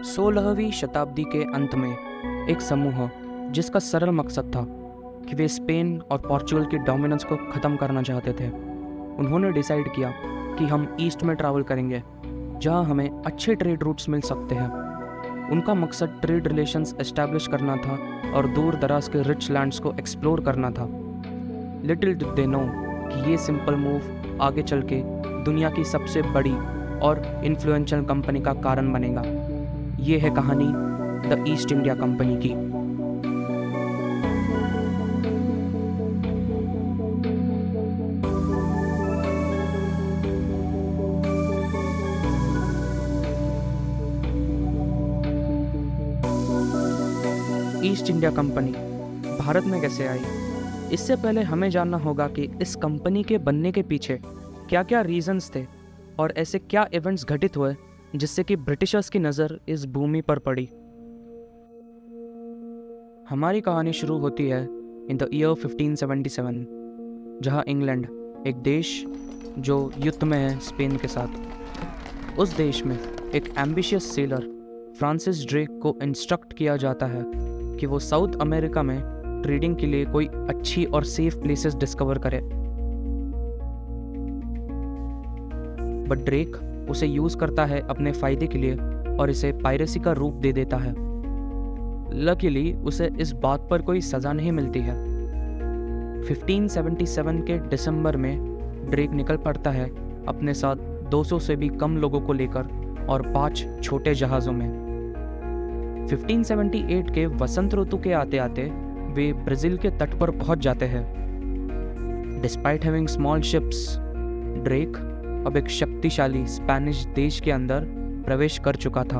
16वीं शताब्दी के अंत में एक समूह जिसका सरल मकसद था कि वे स्पेन और पोर्चुगल की डोमिनेंस को ख़त्म करना चाहते थे, उन्होंने डिसाइड किया कि हम ईस्ट में ट्रैवल करेंगे जहां हमें अच्छे ट्रेड रूट्स मिल सकते हैं। उनका मकसद ट्रेड रिलेशंस एस्टैब्लिश करना था और दूर दराज के रिच लैंड्स को एक्सप्लोर करना था। लिटिल डिड दे नो कि ये सिंपल मूव आगे चल के दुनिया की सबसे बड़ी और इन्फ्लुएंशियल कंपनी का कारण बनेगा। ये है कहानी द ईस्ट इंडिया कंपनी की। ईस्ट इंडिया कंपनी भारत में कैसे आई? इससे पहले हमें जानना होगा कि इस कंपनी के बनने के पीछे क्या क्या रीजंस थे और ऐसे क्या इवेंट्स घटित हुए जिससे कि ब्रिटिशर्स की नज़र इस भूमि पर पड़ी। हमारी कहानी शुरू होती है इन द ईयर 1577, जहां इंग्लैंड, एक देश जो युद्ध में है स्पेन के साथ, उस देश में एक एम्बिशियस सेलर फ्रांसिस ड्रेक को इंस्ट्रक्ट किया जाता है कि वो साउथ अमेरिका में ट्रेडिंग के लिए कोई अच्छी और सेफ प्लेसेस डिस्कवर करे। बट ड्रेक उसे यूज करता है अपने फायदे के लिए और इसे पायरेसी का रूप दे देता है। लकीली उसे इस बात पर कोई सजा नहीं मिलती है। 1577 के दिसंबर में ड्रेक निकल पड़ता है अपने साथ 200 से भी कम लोगों को लेकर और 5 छोटे जहाज़ों में। 1578 के वसंत ऋतु के आते आते वे ब्राज़ील के तट पर पहुंच जाते हैं। Despite having small ships, Drake अब एक शक्तिशाली स्पेनिश देश के अंदर प्रवेश कर चुका था।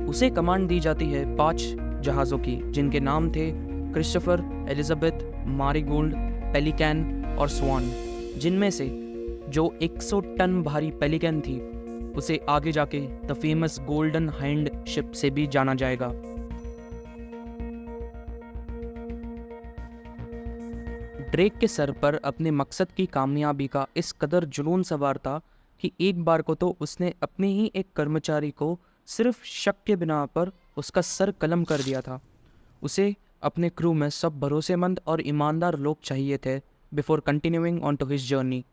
उसे कमांड दी जाती है 5 जहाज़ों की, जिनके नाम थे क्रिस्टोफर, एलिजाबेथ, मारीगोल्ड, पेलिकन और स्वान, जिनमें से जो 100 टन भारी पेलिकन थी उसे आगे जाके the famous golden hand ship से भी जाना जाएगा। ड्रेक के सर पर अपने मकसद की कामयाबी का इस कदर जुनून सवार था कि एक बार को तो उसने अपने ही एक कर्मचारी को सिर्फ शक के बिना पर उसका सर कलम कर दिया था। उसे अपने क्रू में सब भरोसेमंद और ईमानदार लोग चाहिए थे before continuing on to his journey.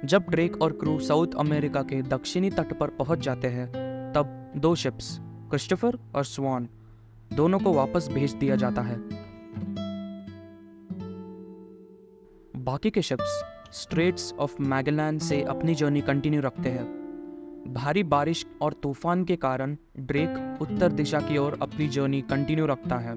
जब ड्रेक और क्रू साउथ अमेरिका के दक्षिणी तट पर पहुंच जाते हैं, तब 2 शिप्स, क्रिस्टोफर और स्वान, दोनों को वापस भेज दिया जाता है। बाकी के शिप्स स्ट्रेट्स ऑफ मैगेलन से अपनी जर्नी कंटिन्यू रखते हैं। भारी बारिश और तूफान के कारण ड्रेक उत्तर दिशा की ओर अपनी जर्नी कंटिन्यू रखता है।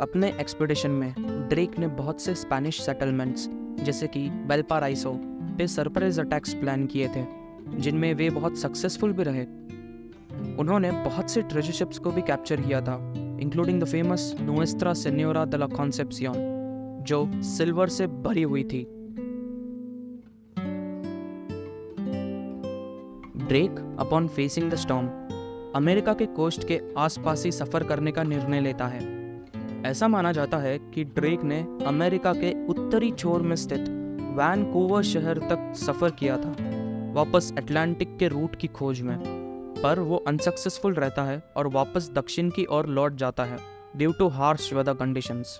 अपने एक्सपीडिशन में ड्रेक ने बहुत से स्पेनिश सेटलमेंट्स जैसे कि वेल्पाराइसो पे सरप्राइज अटैक्स प्लान किए थे, जिनमें वे बहुत सक्सेसफुल भी रहे। उन्होंने बहुत से ट्रेजर शिप्स को भी कैप्चर किया था, including the famous Nuestra Señora de la Concepción, जो सिल्वर से भरी हुई थी। Drake upon facing the storm America के कोस्ट के आसपास ही सफर करने का निर्णय लेता है। ऐसा माना जाता है कि ड्रेक ने अमेरिका के उत्तरी छोर में स्थित वैनकूवर शहर तक सफर किया था, वापस अटलांटिक के रूट की खोज में, पर वो अनसक्सेसफुल रहता है और वापस दक्षिण की ओर लौट जाता है due to harsh weather conditions.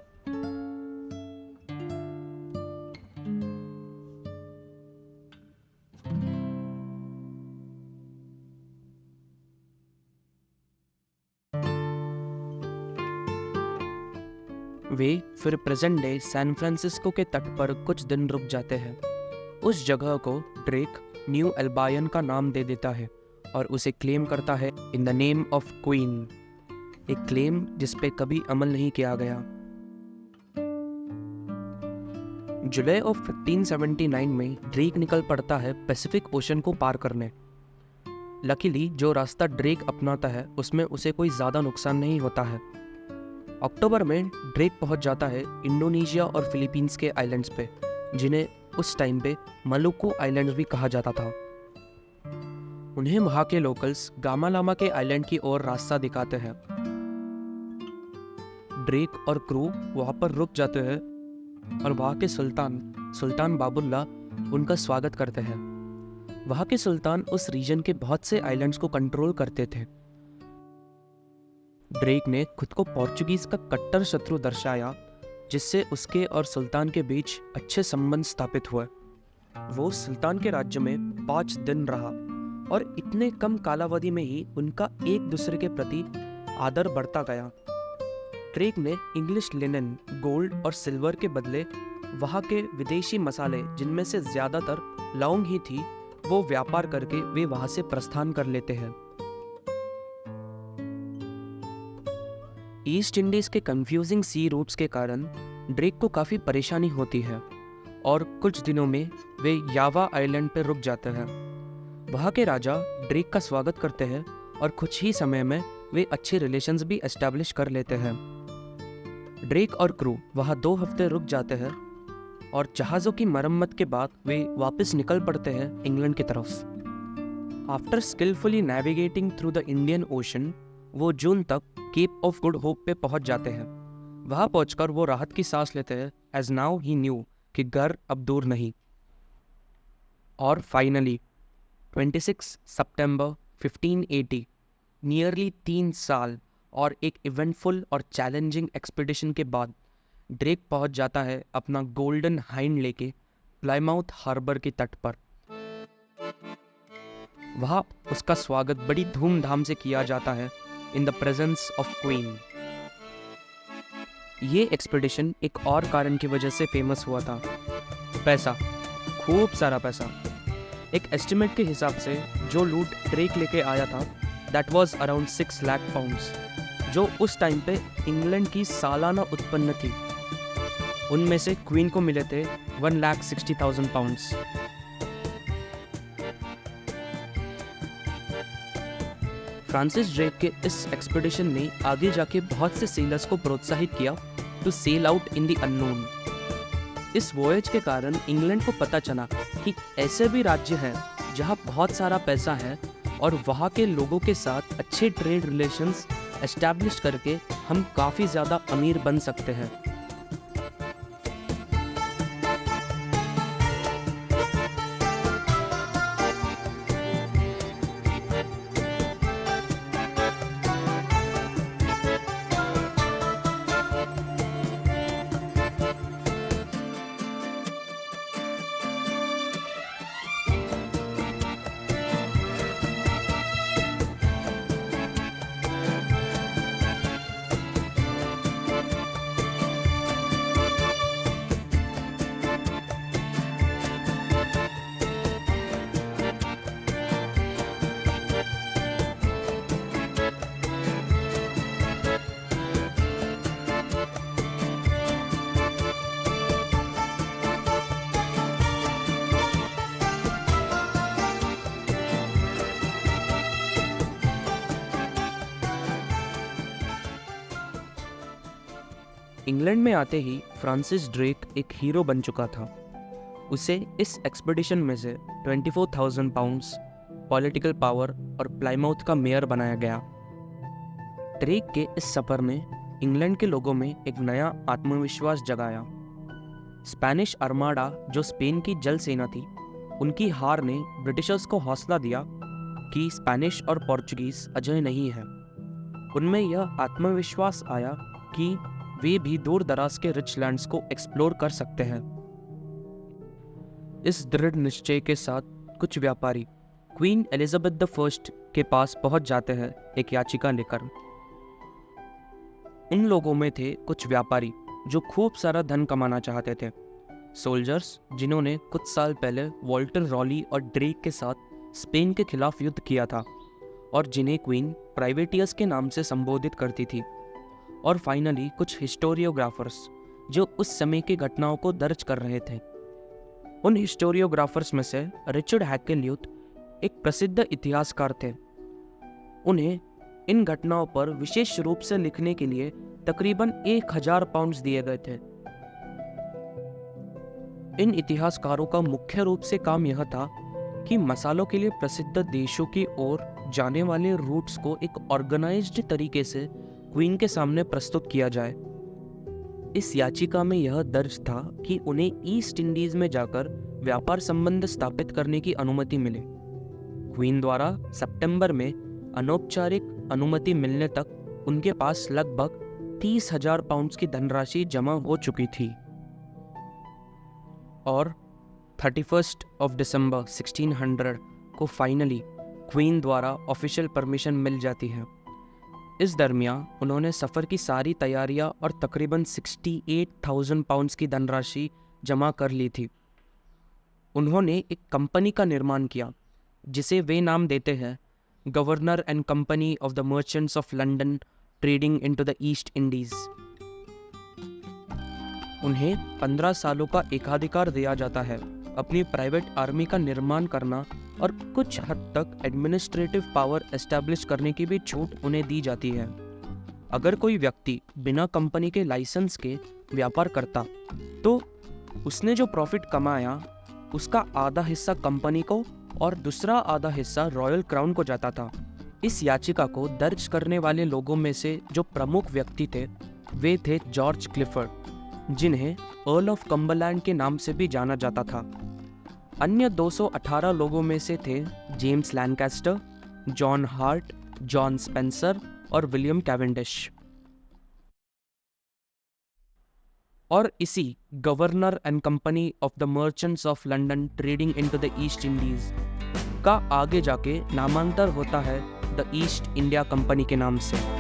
वे फिर प्रेजेंट डे सैन फ्रांसिस्को के तट पर कुछ दिन रुक जाते हैं। उस जगह को ड्रेक न्यू एल्बायन का नाम दे देता है और उसे क्लेम करता है in the name of queen, एक क्लेम जिस पे कभी अमल नहीं किया गया। जुलाई ऑफ 1579 में ड्रेक निकल पड़ता है पैसिफिक ओशन को पार करने। लकीली जो रास्ता ड्रेक अपनाता है उसमें उसे कोई ज़्यादा नुकसान नहीं होता है। अक्टूबर में ड्रेक पहुंच जाता है इंडोनेशिया और फिलीपींस के आइलैंड्स पे, जिन्हें उस टाइम पे मलुकू आइलैंड्स भी कहा जाता था। उन्हें वहाँ के लोकल्स गामा लामा के आइलैंड की ओर रास्ता दिखाते हैं। ड्रेक और क्रू वहाँ पर रुक जाते हैं और वहाँ के सुल्तान बाबुल्ला उनका स्वागत करते हैं। वहाँ के सुल्तान उस रीजन के बहुत से आइलैंड्स को कंट्रोल करते थे। ड्रेक ने खुद को पोर्चुगीज का कट्टर शत्रु दर्शाया, जिससे उसके और सुल्तान के बीच अच्छे संबंध स्थापित हुए। वो सुल्तान के राज्य में 5 दिन रहा और इतने कम कालावधि में ही उनका एक दूसरे के प्रति आदर बढ़ता गया। ड्रेक ने इंग्लिश लिनन, गोल्ड और सिल्वर के बदले वहाँ के विदेशी मसाले, जिनमें से ज्यादातर लौंग ही थी, वो व्यापार करके वे वहाँ से प्रस्थान कर लेते हैं। ईस्ट इंडीज के कंफ्यूजिंग सी रूट्स के कारण ड्रेक को काफ़ी परेशानी होती है और कुछ दिनों में वे यावा आइलैंड पर रुक जाते हैं। वहाँ के राजा ड्रेक का स्वागत करते हैं और कुछ ही समय में वे अच्छे रिलेशंस भी एस्टैब्लिश कर लेते हैं। ड्रेक और क्रू वहाँ 2 हफ्ते रुक जाते हैं और जहाज़ों की मरम्मत के बाद वे वापस निकल पड़ते हैं इंग्लैंड की तरफ। After skilfully navigating through the Indian ocean, वो जून तक केप ऑफ गुड होप पे पहुंच जाते हैं। वहां पहुंचकर वो राहत की सांस लेते हैं, एज नाउ ही न्यू कि घर अब दूर नहीं। और फाइनली 26 सितंबर 1580, नियरली 3 साल और एक इवेंटफुल और चैलेंजिंग एक्सपीडिशन के बाद ड्रेक पहुंच जाता है अपना गोल्डन हाइंड लेके प्लाईमाउथ हार्बर के तट पर। वहाँ उसका स्वागत बड़ी धूमधाम से किया जाता है in the presence of queen. ये एक्सपीडिशन एक और कारण की वजह से फेमस हुआ था, पैसा, खूब सारा पैसा। एक एस्टिमेट के हिसाब से जो लूट ड्रेक लेके आया था, that was around 6 lakh pounds, जो उस टाइम पे इंग्लैंड की सालाना उत्पन्न थी। उनमें से क्वीन को मिले थे 1,60,000 पाउंड्स। फ्रांसिस ड्रेक के इस एक्सपीडिशन ने आगे जाके बहुत से सेलर्स को प्रोत्साहित किया to sail out in the unknown. इस वॉयज के कारण इंग्लैंड को पता चला कि ऐसे भी राज्य हैं जहां बहुत सारा पैसा है और वहां के लोगों के साथ अच्छे ट्रेड रिलेशंस एस्टैब्लिश करके हम काफ़ी ज़्यादा अमीर बन सकते हैं। इंग्लैंड में आते ही फ्रांसिस ड्रेक एक हीरो बन चुका था। उसे इस एक्सपीडिशन में से 24,000 पाउंड्स, पॉलिटिकल पावर और प्लाईमाउथ का मेयर बनाया गया। ड्रेक के इस सफर ने इंग्लैंड के लोगों में एक नया आत्मविश्वास जगाया। स्पेनिश आर्माडा, जो स्पेन की जल सेना थी, उनकी हार ने ब्रिटिशर्स को हौसला दिया कि स्पेनिश और पोर्चुगीज अजय नहीं है। उनमें यह आत्मविश्वास आया कि वे भी दूर दराज के रिच लैंड्स को एक्सप्लोर कर सकते हैं। इस दृढ़ निश्चय के साथ कुछ व्यापारी क्वीन एलिजाबेथ द फर्स्ट के पास पहुंच जाते हैं एक याचिका लेकर। उन लोगों में थे कुछ व्यापारी जो खूब सारा धन कमाना चाहते थे, सोल्जर्स जिन्होंने कुछ साल पहले वॉल्टर रॉली और ड्रेक के साथ स्पेन के खिलाफ युद्ध किया था और जिन्हें क्वीन प्राइवेटियर्स के नाम से संबोधित करती थी, और फाइनली कुछ हिस्टोरियोग्राफर्स जो उस समय की घटनाओं को दर्ज कर रहे थे। उन हिस्टोरियोग्राफर्स में से रिचर्ड हैकेल्यूथ एक प्रसिद्ध इतिहासकार थे। उन्हें इन घटनाओं पर विशेष रूप से लिखने के लिए तकरीबन 1,000 पाउंड्स दिए गए थे। इन इतिहासकारों का मुख्य रूप से काम यह था कि मसालों के लिए प्रसिद्ध देशों की ओर जाने वाले रूट्स को एक ऑर्गेनाइज्ड तरीके से क्वीन के सामने प्रस्तुत किया जाए इस याचिका में यह दर्ज था कि उन्हें ईस्ट इंडीज में जाकर व्यापार संबंध स्थापित करने की अनुमति मिले। क्वीन द्वारा सितंबर में अनौपचारिक अनुमति मिलने तक उनके पास लगभग 30,000 पाउंड्स की धनराशि जमा हो चुकी थी और 31 दिसंबर 1600 को फाइनली क्वीन द्वारा ऑफिशियल परमिशन मिल जाती है। इस दरमियान उन्होंने सफ़र की सारी तैयारियां और तकरीबन 68,000 पाउंड्स की धनराशि जमा कर ली थी। उन्होंने एक कंपनी का निर्माण किया जिसे वे नाम देते हैं governor and company of the merchants of London trading into the east Indies. उन्हें 15 सालों का एकाधिकार दिया जाता है अपनी प्राइवेट आर्मी का निर्माण करना और कुछ हद तक एडमिनिस्ट्रेटिव पावर एस्टैब्लिश करने की भी छूट उन्हें दी जाती है। अगर कोई व्यक्ति बिना कंपनी के लाइसेंस के व्यापार करता तो उसने जो प्रॉफिट कमाया उसका आधा हिस्सा कंपनी को और दूसरा आधा हिस्सा रॉयल क्राउन को जाता था। इस याचिका को दर्ज करने वाले लोगों में से जो प्रमुख व्यक्ति थे वे थे जॉर्ज क्लिफर्ड, जिन्हें अर्ल ऑफ कम्बरलैंड के नाम से भी जाना जाता था। अन्य 218 लोगों में से थे James Lancaster, John Hart, John Spencer और विलियम कैवेंडिश। और इसी governor and company of the merchants of London trading into the East Indies का आगे जाके नामांतर होता है द ईस्ट इंडिया कंपनी के नाम से।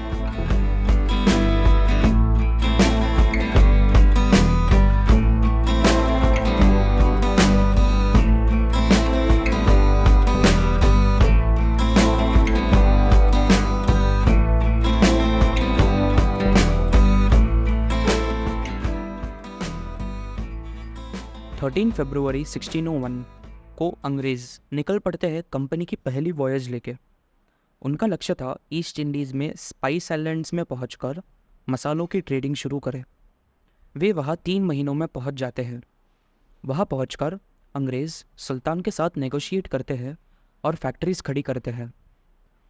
फरवरी 1601 को अंग्रेज निकल पड़ते हैं कंपनी की पहली वॉयज लेके। उनका लक्ष्य था ईस्ट इंडीज़ में स्पाइस आइलैंड्स में पहुंचकर मसालों की ट्रेडिंग शुरू करें। वे वहां 3 महीनों में पहुंच जाते हैं। वहां पहुंचकर अंग्रेज़ सुल्तान के साथ नेगोशिएट करते हैं और फैक्ट्रीज खड़ी करते हैं।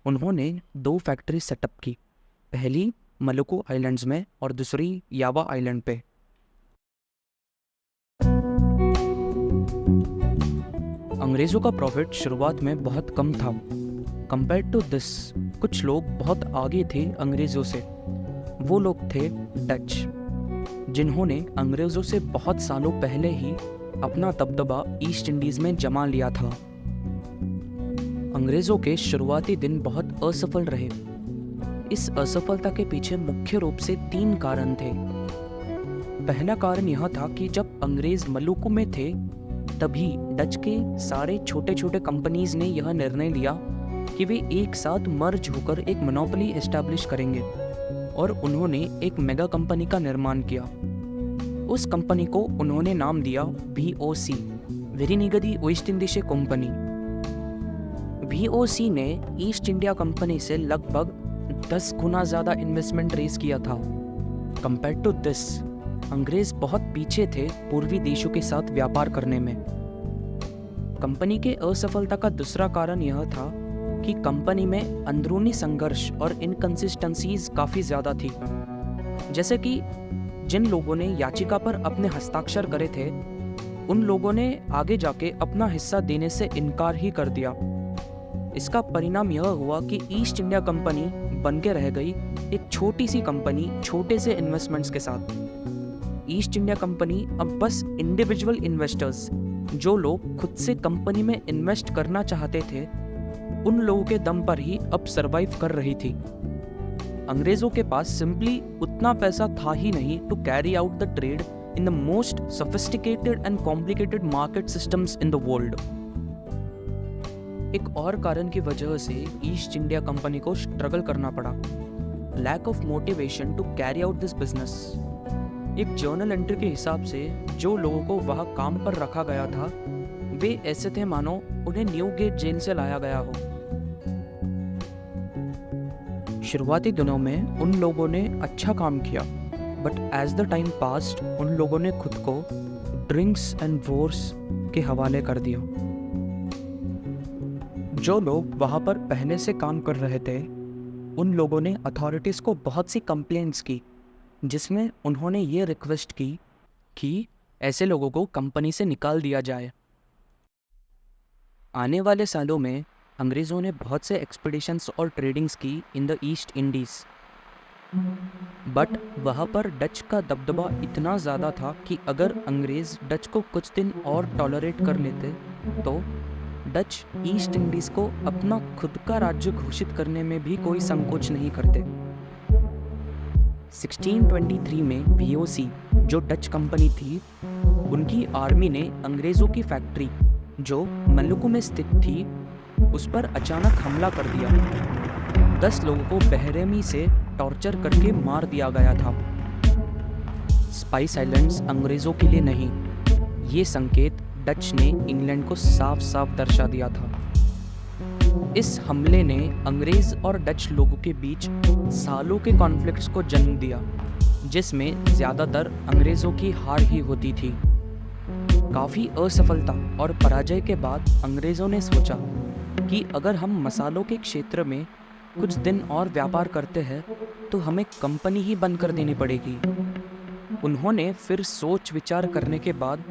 उन्होंने 2 फैक्ट्रीज सेटअप की, पहली मलुकू आइलैंड्स में और दूसरी यावा आइलैंड पे। अंग्रेज़ों का प्रॉफिट शुरुआत में बहुत कम था। कंपेयर टू दिस कुछ लोग बहुत आगे थे अंग्रेज़ों से। वो लोग थे डच, जिन्होंने अंग्रेज़ों से बहुत सालों पहले ही अपना दबदबा ईस्ट इंडीज़ में जमा लिया था। अंग्रेज़ों के शुरुआती दिन बहुत असफल रहे। इस असफलता के पीछे मुख्य रूप से 3 कारण थे। पहला कारण यह था कि जब अंग्रेज़ मलुकू में थे तभी डच के सारे छोटे छोटे कंपनीज ने यह निर्णय लिया कि वे एक साथ मर्ज होकर एक मोनोपोली एस्टैब्लिश करेंगे और उन्होंने एक मेगा कंपनी का निर्माण किया। उस कंपनी को उन्होंने नाम दिया VOC, वेरिनिगदी ओस्ट इंडिया कंपनी। VOC ने ईस्ट इंडिया कंपनी से लगभग 10 गुना ज़्यादा इन्वेस्टमेंट रेज किया था। कंपेयर टू दिस अंग्रेज बहुत पीछे थे पूर्वी देशों के साथ व्यापार करने में। कंपनी के असफलता का दूसरा कारण यह था कि कंपनी में अंदरूनी संघर्ष और इनकंसिस्टेंसीज काफ़ी ज़्यादा थी। जैसे कि जिन लोगों ने याचिका पर अपने हस्ताक्षर करे थे उन लोगों ने आगे जाके अपना हिस्सा देने से इनकार ही कर दिया। इसका परिणाम यह हुआ कि ईस्ट इंडिया कंपनी बन के रह गई एक छोटी सी कंपनी छोटे से इन्वेस्टमेंट्स के साथ। ईस्ट इंडिया कंपनी अब बस इंडिविजुअल इन्वेस्टर्स, जो लोग खुद से कंपनी में इन्वेस्ट करना चाहते थे, उन लोगों के दम पर ही अब सरवाइव कर रही थी। अंग्रेजों के पास सिंपली उतना पैसा था ही नहीं to carry out the trade in the most sophisticated and complicated market systems in the world. एक और कारण की वजह से ईस्ट इंडिया कंपनी को स्ट्रगल करना पड़ा, lack of motivation to carry out this business. एक जर्नल एंट्री के हिसाब से जो लोगों को वहाँ काम पर रखा गया था वे ऐसे थे मानो उन्हें न्यू गेट जेल से लाया गया हो। शुरुआती दिनों में उन लोगों ने अच्छा काम किया, but as the time passed उन लोगों ने खुद को ड्रिंक्स एंड वॉर्स के हवाले कर दिया। जो लोग वहाँ पर पहले से काम कर रहे थे उन लोगों ने अथॉरिटीज़ को बहुत सी कंप्लेंट्स की जिसमें उन्होंने ये रिक्वेस्ट की कि ऐसे लोगों को कंपनी से निकाल दिया जाए। आने वाले सालों में अंग्रेज़ों ने बहुत से एक्सपीडिशंस और ट्रेडिंग्स की in the east Indies, but वहाँ पर डच का दबदबा इतना ज़्यादा था कि अगर अंग्रेज़ डच को कुछ दिन और टॉलरेट कर लेते तो डच ईस्ट इंडीज़ को अपना खुद का राज्य घोषित करने में भी कोई संकोच नहीं करते। 1623 में वीओसी, जो डच कंपनी थी, उनकी आर्मी ने अंग्रेज़ों की फैक्ट्री जो मलुकू में स्थित थी उस पर अचानक हमला कर दिया। 10 लोगों को बेरहमी से टॉर्चर करके मार दिया गया था। स्पाइस आइलैंड्स अंग्रेज़ों के लिए नहीं, ये संकेत डच ने इंग्लैंड को साफ साफ दर्शा दिया था। इस हमले ने अंग्रेज़ और डच लोगों के बीच सालों के कॉन्फ्लिक्ट्स को जन्म दिया, जिसमें ज़्यादातर अंग्रेज़ों की हार ही होती थी। काफ़ी असफलता और पराजय के बाद अंग्रेज़ों ने सोचा कि अगर हम मसालों के क्षेत्र में कुछ दिन और व्यापार करते हैं तो हमें कंपनी ही बंद कर देनी पड़ेगी। उन्होंने फिर सोच विचार करने के बाद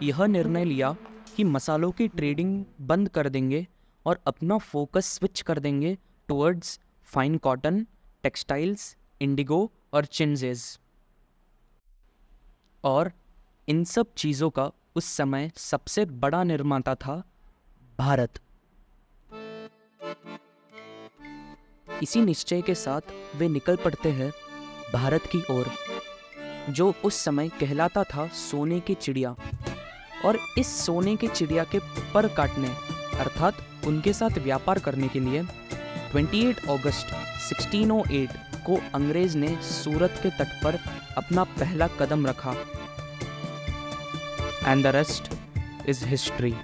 यह निर्णय लिया कि मसालों की ट्रेडिंग बंद कर देंगे और अपना फोकस स्विच कर देंगे towards fine cotton, textiles, Indigo और चिंजेस। और इन सब चीज़ों का उस समय सबसे बड़ा निर्माता था भारत। इसी निश्चय के साथ वे निकल पड़ते हैं भारत की ओर, जो उस समय कहलाता था सोने की चिड़िया। और इस सोने की चिड़िया के पर काटने अर्थात उनके साथ व्यापार करने के लिए 28 अगस्त 1608 को अंग्रेज ने सूरत के तट पर अपना पहला कदम रखा। And the rest is history.